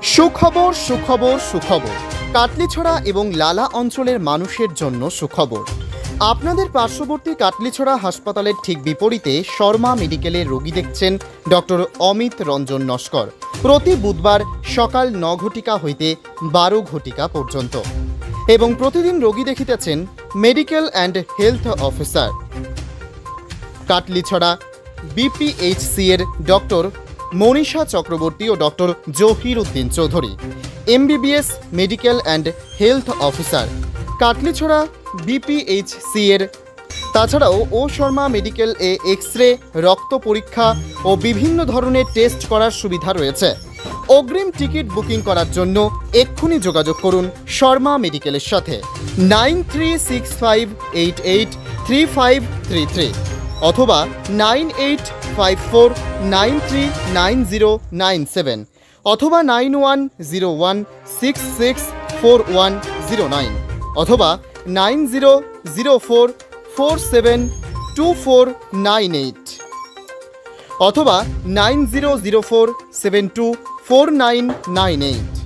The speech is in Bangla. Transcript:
সুখবর সুখবর সুখবর কাটলিছড়া এবং লালা অঞ্চলের মানুষের জন্য সুখবর। আপনাদের পার্শ্ববর্তী কাটলিছড়া হাসপাতালের ঠিক বিপরীতে শর্মা মেডিকেলের রোগী দেখছেন ডক্টর অমিত রঞ্জন নস্কর প্রতি বুধবার সকাল 9 ঘটিকা হইতে 12 ঘটিকা পর্যন্ত এবং প্রতিদিন রোগী দেখিতেছেন medical and health officer. Katlicherra BPHC এর ডক্টর মনীষা চক্রবর্তী ও doctor Jahir Uddin Chowdhury MBBS medical and health officer Katlicherra BPHC এর। তাছাড়াও ও শর্মা মেডিকেল এ এক্স রে, রক্ত পরীক্ষা ও বিভিন্ন ধরনের টেস্ট করার সুবিধা রয়েছে। অগ্রিম টিকিট বুকিং করার জন্য এক্ষুনি যোগাযোগ করুন শর্মা মেডিকেলের সাথে 9365883533 অথবা 9854939097 অথবা 9101664109 অথবা 9004472498 অথবা 9004724998।